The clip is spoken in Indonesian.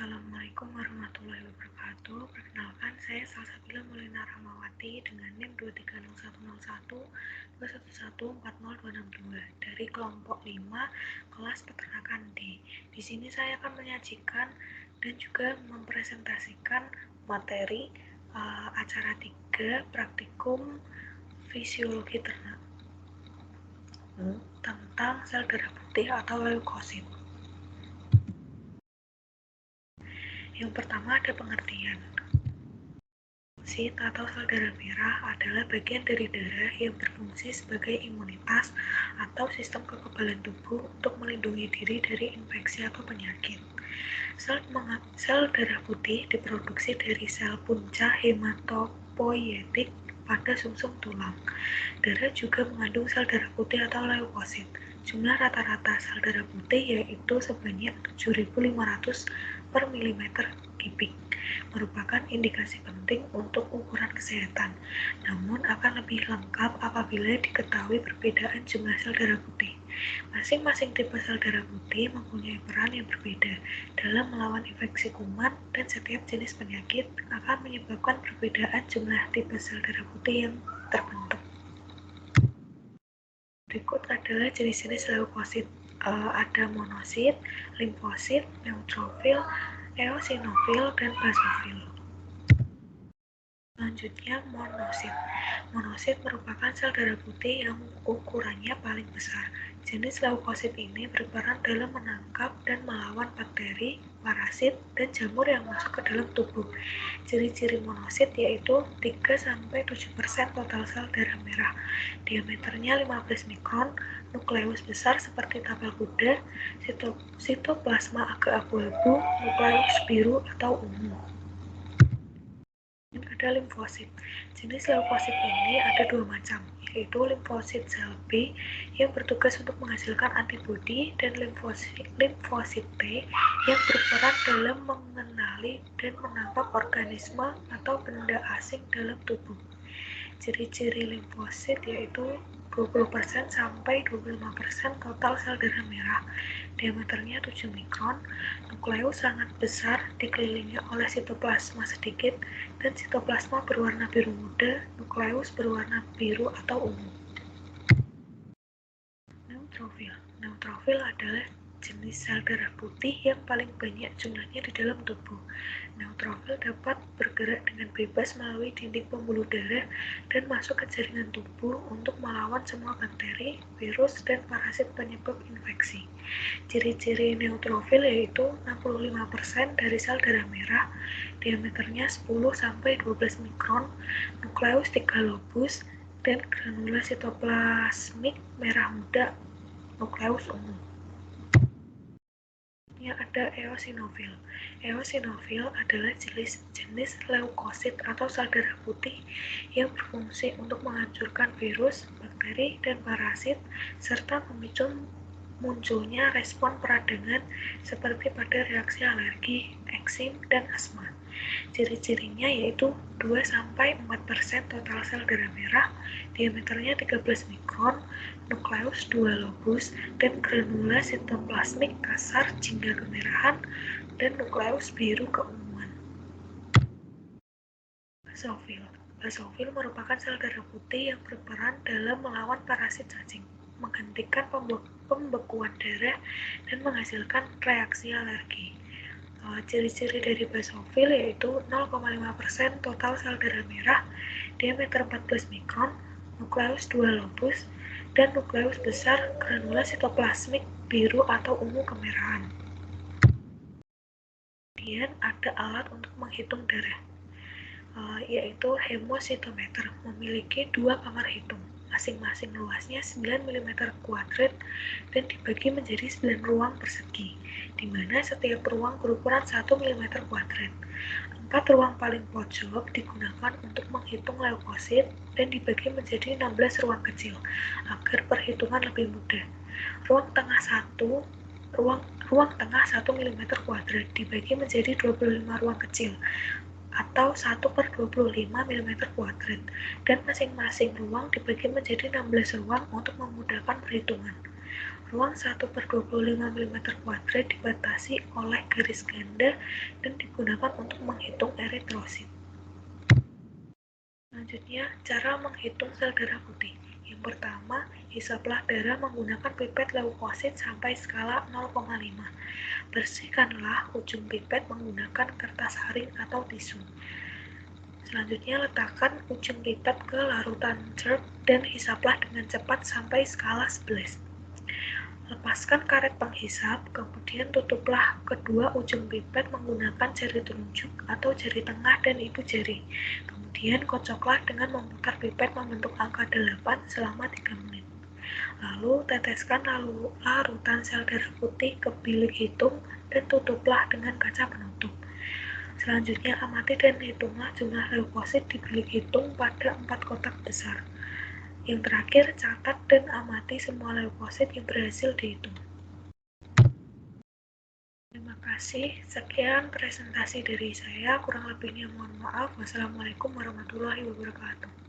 Assalamualaikum warahmatullahi wabarakatuh. Perkenalkan, saya Salsabila Maulina Rahmawati dengan NIM 2301102114062 dari kelompok 5 kelas peternakan D. Di sini saya akan menyajikan dan juga mempresentasikan materi acara 3 praktikum fisiologi ternak tentang sel darah putih atau leukosit. Yang pertama ada pengertian. Leukosit atau sel darah merah adalah bagian dari darah yang berfungsi sebagai imunitas atau sistem kekebalan tubuh untuk melindungi diri dari infeksi atau penyakit. Sel darah putih diproduksi dari sel punca hematopoietik pada sumsum tulang. Darah juga mengandung sel darah putih atau leukosit. Jumlah rata-rata sel darah putih yaitu sebanyak 7.500 per milimeter kubik, merupakan indikasi penting untuk ukuran kesehatan. Namun akan lebih lengkap apabila diketahui perbedaan jumlah sel darah putih. Masing-masing tipe sel darah putih mempunyai peran yang berbeda dalam melawan infeksi kuman, dan setiap jenis penyakit akan menyebabkan perbedaan jumlah tipe sel darah putih yang terbentuk. Berikut adalah jenis-jenis leukosit. Ada monosit, limfosit, neutrofil, eosinofil, dan basofil. Selanjutnya, monosit. Monosit merupakan sel darah putih yang ukurannya paling besar. Jenis leukosit ini berperan dalam menangkap dan melawan bakteri, parasit, dan jamur yang masuk ke dalam tubuh. Ciri-ciri monosit yaitu 3-7% total sel darah merah, diameternya 15 mikron, nukleus besar seperti tapel kuda, sitoplasma agak abu-abu, nukleus biru atau ungu. Ada limfosit. Jenis leukosit ini ada dua macam, yaitu limfosit sel B yang bertugas untuk menghasilkan antibodi dan limfosit T yang berperan dalam mengenali dan menangkap organisme atau benda asing dalam tubuh. Ciri-ciri limfosit yaitu 20% sampai 25% total sel darah merah, diameternya 7 mikron, nukleus sangat besar dikelilingi oleh sitoplasma sedikit, dan sitoplasma berwarna biru muda, nukleus berwarna biru atau ungu. Neutrofil. Neutrofil adalah jenis sel darah putih yang paling banyak jumlahnya di dalam tubuh. Neutrofil dapat bergerak dengan bebas melalui dinding pembuluh darah dan masuk ke jaringan tubuh untuk melawan semua bakteri, virus, dan parasit penyebab infeksi. Ciri-ciri neutrofil yaitu 65% dari sel darah merah, diameternya 10-12 mikron, nukleus 3 lobus, dan granula sitoplasmik merah muda, nukleus ungu. Yang ada eosinofil. Eosinofil adalah jenis leukosit atau sel darah putih yang berfungsi untuk menghancurkan virus, bakteri, dan parasit, serta memicu munculnya respon peradangan seperti pada reaksi alergi, eksim, dan asma. Ciri-cirinya yaitu 2-4% total sel darah merah, diameternya 13 mikron, nukleus 2 lobus, dan granula sitoplasmik kasar jingga kemerahan, dan nukleus biru keunguan. Basofil. Basofil merupakan sel darah putih yang berperan dalam melawan parasit cacing, menghentikan pembekuan darah, dan menghasilkan reaksi alergi. Ciri-ciri dari basofil yaitu 0,5% total sel darah merah, diameter 14 mikron, nukleus 2 lobus, dan nukleus besar granula sitoplasmik biru atau ungu kemerahan. Kemudian ada alat untuk menghitung darah, yaitu hemositometer, memiliki 2 kamar hitung. Masing-masing luasnya 9 mm kuadrat dan dibagi menjadi 9 ruang persegi, di mana setiap ruang berukuran 1 mm kuadrat. 4 ruang paling pojok digunakan untuk menghitung leukosit dan dibagi menjadi 16 ruang kecil agar perhitungan lebih mudah. Ruang tengah 1 mm kuadrat dibagi menjadi 25 ruang kecil atau 1/25 mm kuadrat, dan masing-masing ruang dibagi menjadi 16 ruang untuk memudahkan perhitungan. Ruang 1/25 mm² dibatasi oleh garis ganda dan digunakan untuk menghitung eritrosit. Selanjutnya, cara menghitung sel darah putih. Yang pertama, hisaplah darah menggunakan pipet leukosit sampai skala 0,5. Bersihkanlah ujung pipet menggunakan kertas haring atau tisu. Selanjutnya, letakkan ujung pipet ke larutan jerk dan hisaplah dengan cepat sampai skala 11. Lepaskan karet penghisap, kemudian tutuplah kedua ujung pipet menggunakan jari telunjuk atau jari tengah dan ibu jari. Kemudian kocoklah dengan memutar pipet membentuk angka 8 selama 3 menit. Lalu teteskan larutan sel darah putih ke bilik hitung dan tutuplah dengan kaca penutup. Selanjutnya amati dan hitunglah jumlah leukosit di bilik hitung pada 4 kotak besar. Yang terakhir, catat dan amati semua leukosit yang berhasil dihitung. Terima kasih, sekian presentasi dari saya. Kurang lebihnya mohon maaf. Wassalamualaikum warahmatullahi wabarakatuh.